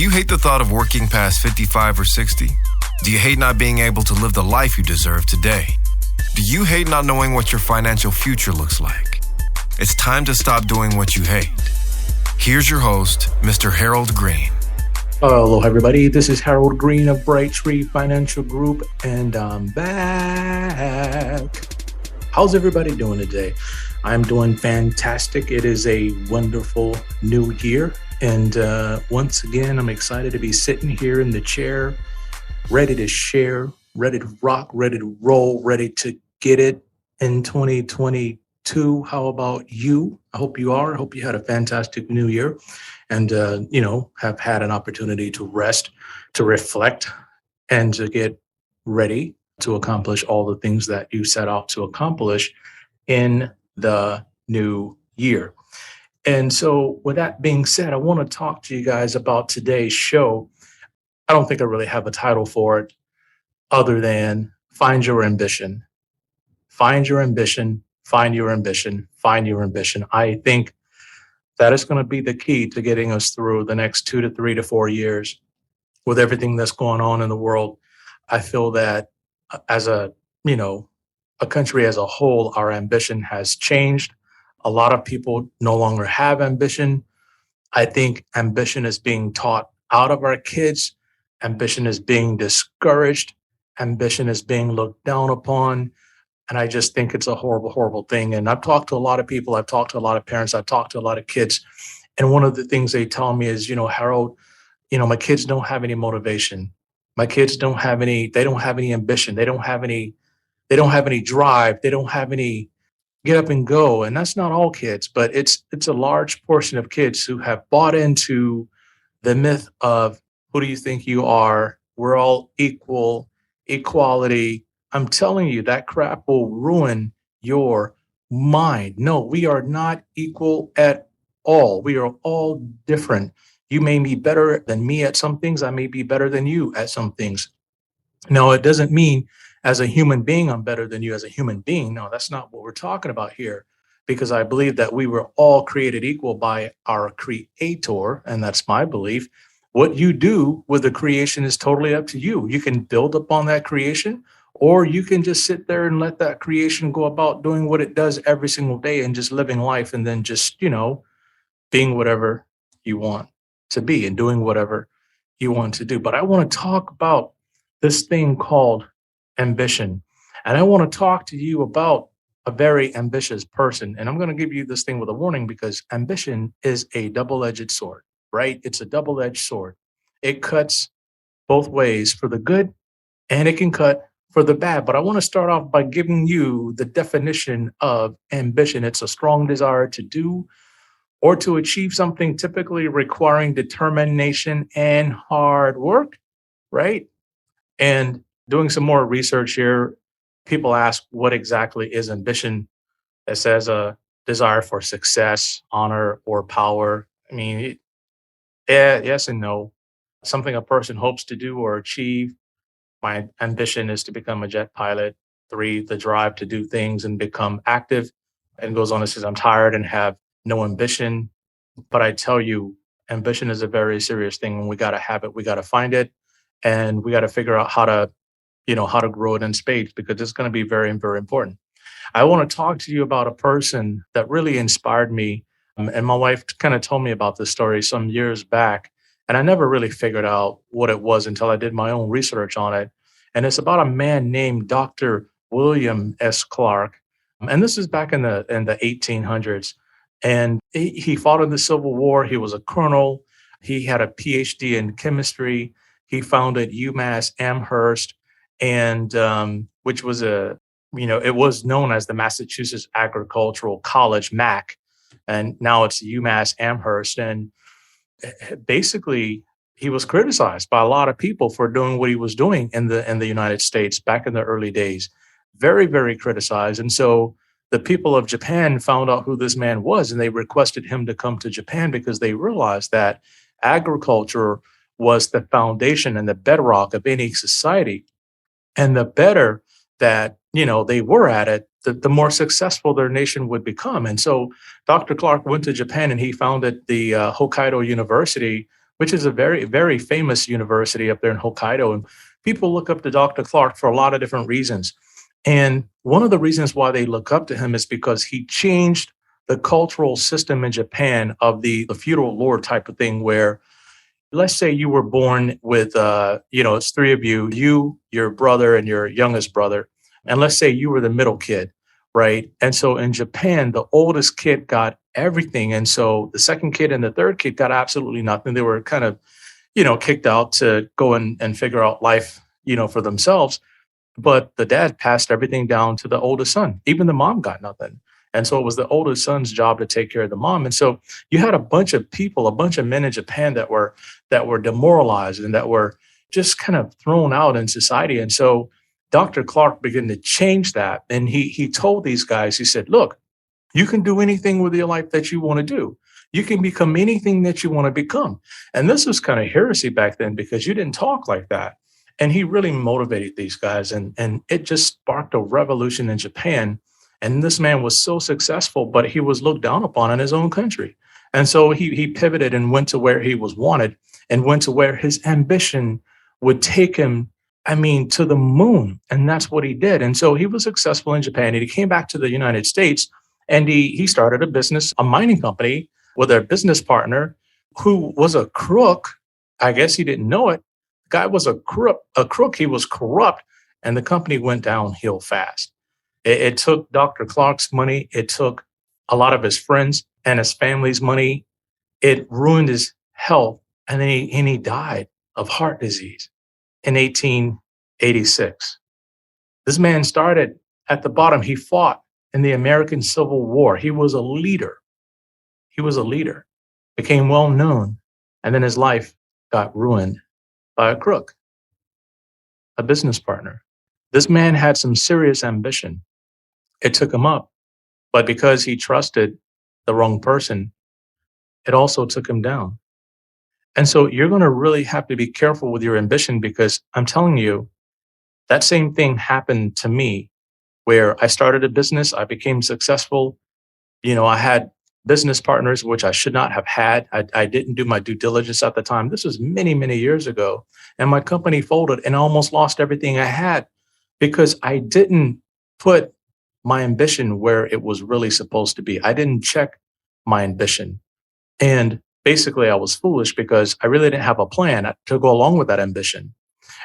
you hate the thought of working past 55 or 60? Do you hate not being able to live the life you deserve today? Do you hate not knowing what your financial future looks like? It's time to stop doing what you hate. Here's your host, Mr. Harold Green. Hello, everybody. This is Harold Green of Bright Tree Financial Group, and I'm back. How's everybody doing today? I'm doing fantastic. It is a wonderful new year. And once again, I'm excited to be sitting here in the chair, ready to share, ready to rock, ready to roll, ready to get it in 2022. How about you? I hope you are. I hope you had a fantastic new year and, have had an opportunity to rest, to reflect, and to get ready to accomplish all the things that you set out to accomplish in the new year. And so with that being said, I want to talk to you guys about today's show. I don't think I really have a title for it other than Find Your Ambition. Find your ambition, find your ambition, find your ambition. I think that is going to be the key to getting us through the next 2 to 3 to 4 years with everything that's going on in the world. I feel that as a country as a whole, our ambition has changed. A lot of people no longer have ambition. I think ambition is being taught out of our kids. Ambition is being discouraged. Ambition is being looked down upon. And I just think it's a horrible, horrible thing. And I've talked to a lot of people. I've talked to a lot of parents. I've talked to a lot of kids. And one of the things they tell me is, Harold, my kids don't have any motivation. My kids they don't have any ambition. They don't have any drive. They don't have any get up and go. And that's not all kids, but it's a large portion of kids who have bought into the myth of who do you think you are? We're all equal, equality. I'm telling you, that crap will ruin your mind. No, we are not equal at all. We are all different. You may be better than me at some things. I may be better than you at some things. No, it doesn't mean as a human being, I'm better than you as a human being. No, that's not what we're talking about here, because I believe that we were all created equal by our creator, and that's my belief. What you do with the creation is totally up to you. You can build upon that creation, or you can just sit there and let that creation go about doing what it does every single day and just living life and then just, being whatever you want to be and doing whatever you want to do. But I want to talk about this thing called ambition. And I want to talk to you about a very ambitious person. And I'm going to give you this thing with a warning, because ambition is a double-edged sword, right? It's a double-edged sword. It cuts both ways for the good, and it can cut for the bad. But I want to start off by giving you the definition of ambition. It's a strong desire to do or to achieve something, typically requiring determination and hard work, right? And doing some more research here, people ask, what exactly is ambition? It says a desire for success, honor, or power. I mean, yes and no. Something a person hopes to do or achieve. My ambition is to become a jet pilot. 3, the drive to do things and become active. And goes on and says, I'm tired and have no ambition. But I tell you, ambition is a very serious thing. When we got to have it, we got to find it. And we got to figure out how to grow it in spades, because it's going to be very, very important. I want to talk to you about a person that really inspired me. And my wife kind of told me about this story some years back, and I never really figured out what it was until I did my own research on it. And it's about a man named Dr. William S. Clark. And this is back in the 1800s. And he fought in the Civil War. He was a colonel. He had a PhD in chemistry. He founded UMass Amherst, and which was it was known as the Massachusetts Agricultural College, MAC, and now it's UMass Amherst. And basically, he was criticized by a lot of people for doing what he was doing in the United States back in the early days. Very, very criticized. And so the people of Japan found out who this man was, and they requested him to come to Japan because they realized that agriculture was the foundation and the bedrock of any society. And the better that, they were at it, the more successful their nation would become. And so Dr. Clark went to Japan and he founded the Hokkaido University, which is a very, very famous university up there in Hokkaido. And people look up to Dr. Clark for a lot of different reasons. And one of the reasons why they look up to him is because he changed the cultural system in Japan of the feudal lord type of thing, where let's say you were born with, it's three of you, your brother, and your youngest brother. And let's say you were the middle kid, right? And so in Japan, the oldest kid got everything. And so the second kid and the third kid got absolutely nothing. They were kind of, kicked out to go and figure out life, for themselves. But the dad passed everything down to the oldest son. Even the mom got nothing. And so it was the oldest son's job to take care of the mom. And so you had a bunch of people, a bunch of men in Japan that were demoralized and that were just kind of thrown out in society. And so Dr. Clark began to change that. And he told these guys, he said, look, you can do anything with your life that you want to do. You can become anything that you want to become. And this was kind of heresy back then because you didn't talk like that. And he really motivated these guys. And it just sparked a revolution in Japan. And this man was so successful, but he was looked down upon in his own country. And so he pivoted and went to where he was wanted and went to where his ambition would take him, to the moon. And that's what he did. And so he was successful in Japan. And he came back to the United States and he started a business, a mining company with a business partner who was a crook. I guess he didn't know it. The guy was a crook. He was corrupt. And the company went downhill fast. It took Dr. Clark's money. It took a lot of his friends and his family's money. It ruined his health. And then he died of heart disease in 1886. This man started at the bottom. He fought in the American Civil War. He was a leader. Became well known. And then his life got ruined by a crook, a business partner. This man had some serious ambition. It took him up, but because he trusted the wrong person, it also took him down. And so you're going to really have to be careful with your ambition because I'm telling you, that same thing happened to me where I started a business. I became successful. I had business partners, which I should not have had. I didn't do my due diligence at the time. This was many, many years ago. And my company folded and I almost lost everything I had because I didn't put my ambition where it was really supposed to be. I didn't check my ambition. And basically I was foolish because I really didn't have a plan to go along with that ambition.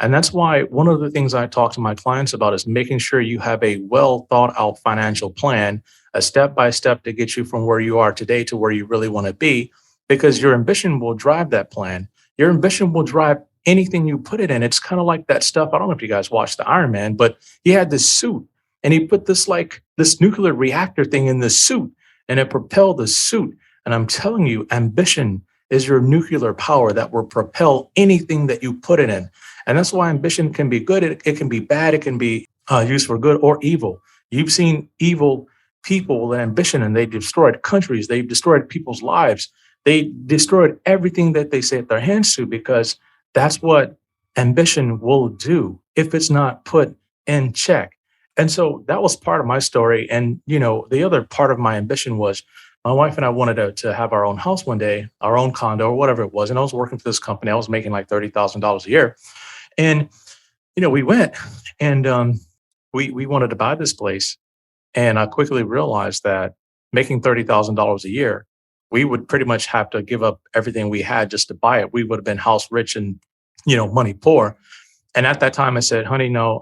And that's why one of the things I talk to my clients about is making sure you have a well thought out financial plan, a step-by-step to get you from where you are today to where you really want to be, because your ambition will drive that plan. Your ambition will drive anything you put it in. It's kind of like that stuff. I don't know if you guys watched the Iron Man, but he had this suit and he put this nuclear reactor thing in the suit and it propelled the suit. And I'm telling you, ambition is your nuclear power that will propel anything that you put it in. And that's why ambition can be good. It can be bad. It can be used for good or evil. You've seen evil people with ambition and they destroyed countries. They've destroyed people's lives. They destroyed everything that they set their hands to because that's what ambition will do if it's not put in check. And so that was part of my story. And, the other part of my ambition was my wife and I wanted to have our own house one day, our own condo or whatever it was. And I was working for this company. I was making like $30,000 a year. And, we went and we wanted to buy this place. And I quickly realized that making $30,000 a year, we would pretty much have to give up everything we had just to buy it. We would have been house rich and, money poor. And at that time I said, honey, no,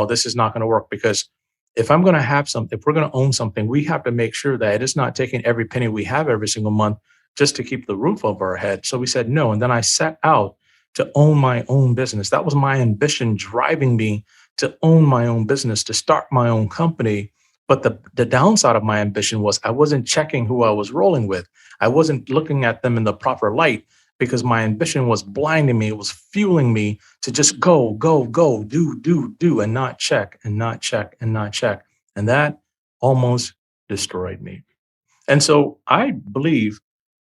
this is not going to work because if I'm going to have something, if we're going to own something, we have to make sure that it's not taking every penny we have every single month just to keep the roof over our head. So we said no. And then I set out to own my own business. That was my ambition driving me to own my own business, to start my own company. But the downside of my ambition was I wasn't checking who I was rolling with. I wasn't looking at them in the proper light because my ambition was blinding me. It was fueling me to just go, do, and not check, and not check, and not check. And that almost destroyed me. And so I believe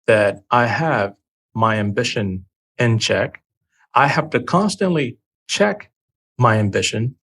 that I have my ambition in check. I have to constantly check my ambition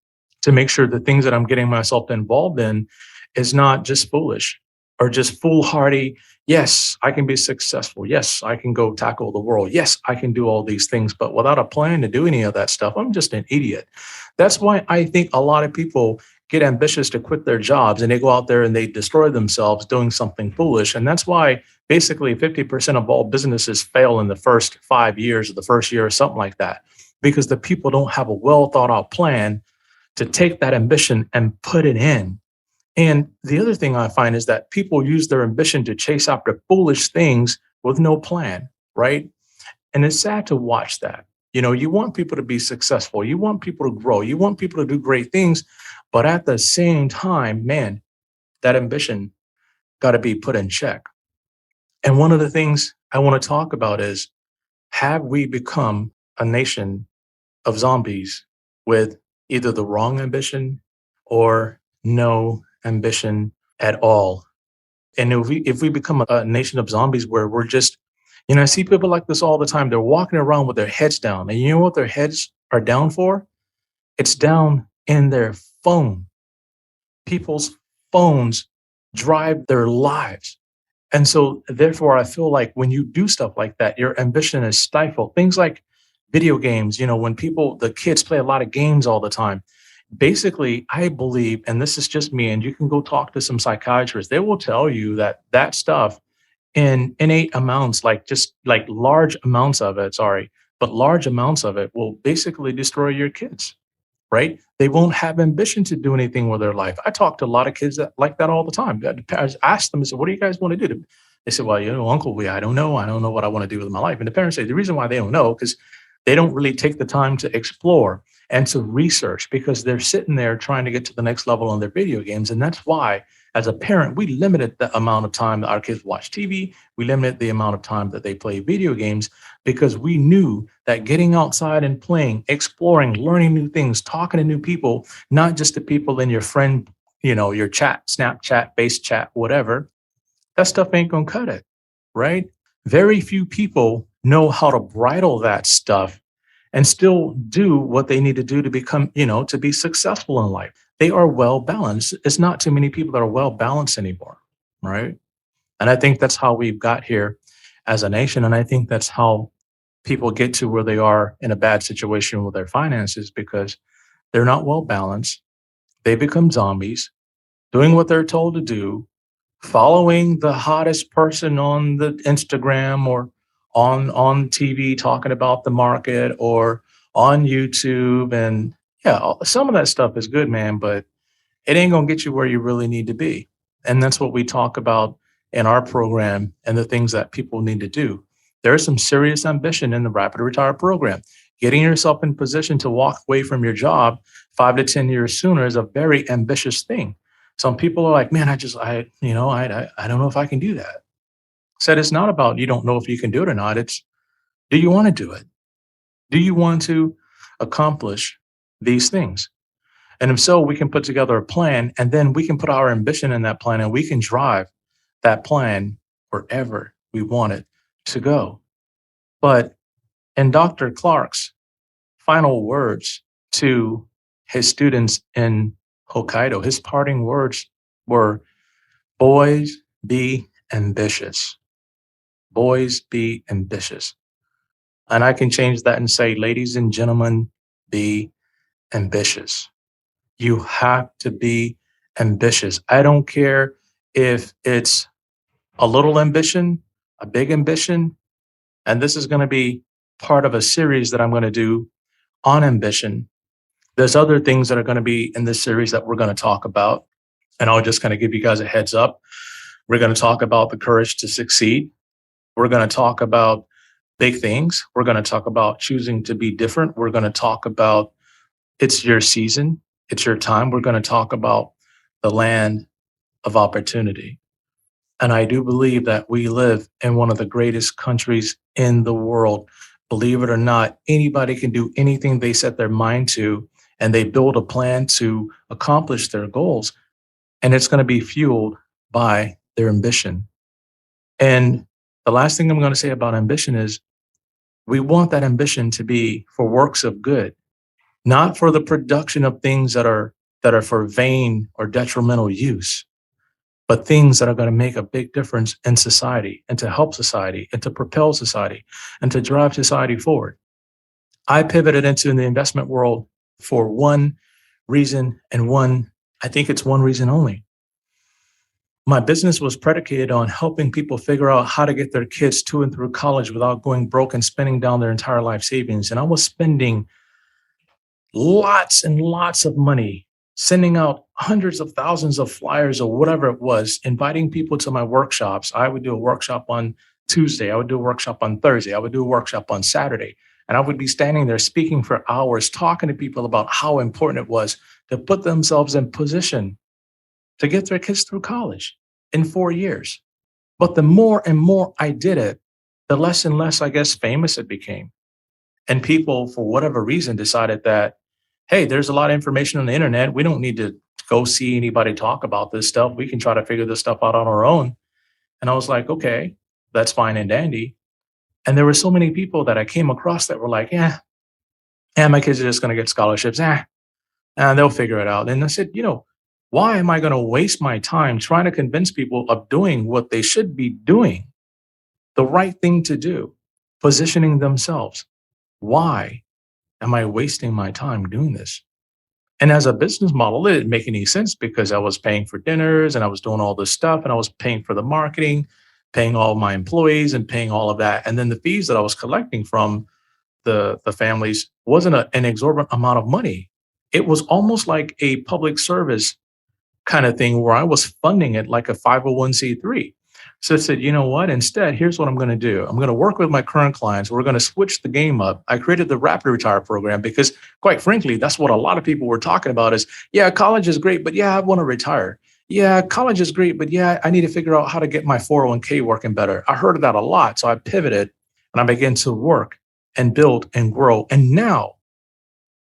to make sure the things that I'm getting myself involved in is not just foolish. or just foolhardy. Yes, I can be successful. Yes, I can go tackle the world. Yes, I can do all these things, but without a plan to do any of that stuff, I'm just an idiot. That's why I think a lot of people get ambitious to quit their jobs and they go out there and they destroy themselves doing something foolish. And that's why basically 50% of all businesses fail in the first 5 years or the first year or something like that, because the people don't have a well thought out plan to take that ambition and put it in. And the other thing I find is that people use their ambition to chase after foolish things with no plan, right? And it's sad to watch that. You want people to be successful, you want people to grow, you want people to do great things, but at the same time, man, that ambition got to be put in check. And one of the things I want to talk about is, have we become a nation of zombies with either the wrong ambition or no ambition at all? And if we become a nation of zombies where we're just, I see people like this all the time. They're walking around with their heads down. And you know what their heads are down for? It's down in their phone. People's phones drive their lives. And so, therefore, I feel like when you do stuff like that, your ambition is stifled. Things like video games, when the kids play a lot of games all the time. Basically, I believe, and this is just me, and you can go talk to some psychiatrists, they will tell you that stuff in innate amounts, like large amounts of it, but large amounts of it will basically destroy your kids, right? They won't have ambition to do anything with their life. I talk to a lot of kids like that all the time. I ask them, I said, what do you guys want to do? They said, well, Uncle, I don't know. I don't know what I want to do with my life. And the parents say the reason why they don't know, because they don't really take the time to explore and to research, because they're sitting there trying to get to the next level on their video games. And that's why, as a parent, we limited the amount of time that our kids watch TV. We limited the amount of time that they play video games, because we knew that getting outside and playing, exploring, learning new things, talking to new people, not just the people in your friend, your chat, Snapchat, base chat, whatever, that stuff ain't going to cut it, right? Very few people know how to bridle that stuff and still do what they need to do to become, to be successful in life. They are well balanced. It's not too many people that are well balanced anymore, right? And I think that's how we've got here as a nation. And I think that's how people get to where they are in a bad situation with their finances, because they're not well balanced. They become zombies, doing what they're told to do, following the hottest person on the Instagram or on TV talking about the market, or on YouTube. And yeah, some of that stuff is good, man, but it ain't going to get you where you really need to be. And that's what we talk about in our program and the things that people need to do. There is some serious ambition in the Rapid Retire program. Getting yourself in position to walk away from your job 5 to 10 years sooner is a very ambitious thing. Some people are like, man, I don't know if I can do that. Said it's not about you don't know if you can do it or not. It's, do you want to do it? Do you want to accomplish these things? And if so, we can put together a plan, and then we can put our ambition in that plan, and we can drive that plan wherever we want it to go. But in Dr. Clark's final words to his students in Hokkaido, his parting words were, boys, be ambitious. Boys, be ambitious. And I can change that and say, ladies and gentlemen, be ambitious. You have to be ambitious. I don't care if it's a little ambition, a big ambition. And this is going to be part of a series that I'm going to do on ambition. There's other things that are going to be in this series that we're going to talk about. And I'll just kind of give you guys a heads up. We're going to talk about the courage to succeed. We're going to talk about big things. We're going to talk about choosing to be different. We're going to talk about it's your season. It's your time. We're going to talk about the land of opportunity. And I do believe that we live in one of the greatest countries in the world. Believe it or not, anybody can do anything they set their mind to, and they build a plan to accomplish their goals. And it's going to be fueled by their ambition. And the last thing I'm going to say about ambition is we want that ambition to be for works of good, not for the production of things that are for vain or detrimental use. but things that are going to make a big difference in society and to help society and to propel society and to drive society forward. I pivoted into the investment world for one reason, and I think it's one reason only. My business was predicated on helping people figure out how to get their kids to and through college without going broke and spending down their entire life savings. And I was spending lots and lots of money, sending out hundreds of thousands of flyers or whatever it was, inviting people to my workshops. I would do a workshop on Tuesday. I would do a workshop on Thursday. I would do a workshop on Saturday. And I would be standing there speaking for hours, talking to people about how important it was to put themselves in position to get their kids through college in 4 years. But the more and more I did it, the less and less, I guess, famous it became. And people, for whatever reason, decided that, hey, there's a lot of information on the internet. We don't need to go see anybody talk about this stuff. We can try to figure this stuff out on our own. And I was like, okay, that's fine and dandy. And there were so many people that I came across that were like, yeah, my kids are just going to get scholarships. And they'll figure it out. And I said, why am I going to waste my time trying to convince people of doing what they should be doing, the right thing to do, positioning themselves? Why am I wasting my time doing this? And as a business model, it didn't make any sense because I was paying for dinners and I was doing all this stuff and I was paying for the marketing, paying all my employees and paying all of that. And then the fees that I was collecting from the families wasn't an exorbitant amount of money. It was almost like a public service kind of thing where I was funding it like a 501c3. So I said, you know what? Instead, here's what I'm going to do. I'm going to work with my current clients. We're going to switch the game up. I created the Rapid Retire program because, quite frankly, that's what a lot of people were talking about is, yeah, college is great, but yeah, I want to retire. Yeah, college is great, but yeah, I need to figure out how to get my 401k working better. I heard of that a lot. So I pivoted and I began to work and build and grow. And now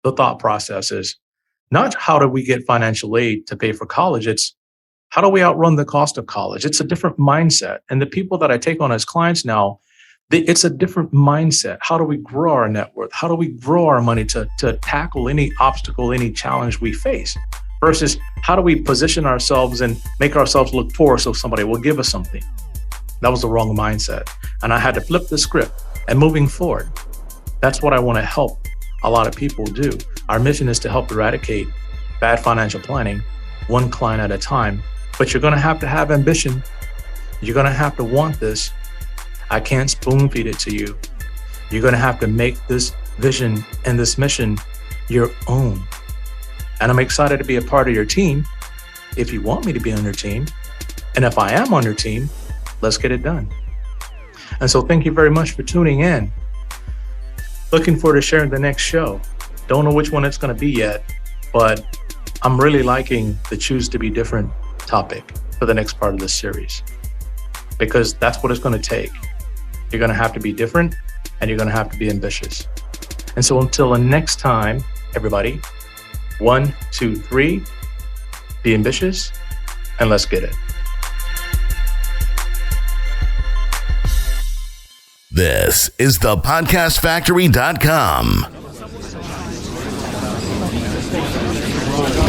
the thought process is not how do we get financial aid to pay for college? It's how do we outrun the cost of college? It's a different mindset. And the people that I take on as clients now, it's a different mindset. How do we grow our net worth? How do we grow our money to tackle any obstacle, any challenge we face? Versus how do we position ourselves and make ourselves look poor so somebody will give us something? That was the wrong mindset. And I had to flip the script. And moving forward, that's what I want to help a lot of people do. Our mission is to help eradicate bad financial planning, one client at a time. But you're going to have ambition. You're going to have to want this. I can't spoon feed it to you. You're going to have to make this vision and this mission your own. And I'm excited to be a part of your team if you want me to be on your team. And if I am on your team, let's get it done. And so thank you very much for tuning in. Looking forward to sharing the next show. Don't know which one it's going to be yet, but I'm really liking the Choose to Be Different topic for the next part of this series, because that's what it's going to take. You're going to have to be different and you're going to have to be ambitious. And so until the next time, everybody, 1, 2, 3, be ambitious and let's get it. This is thepodcastfactory.com.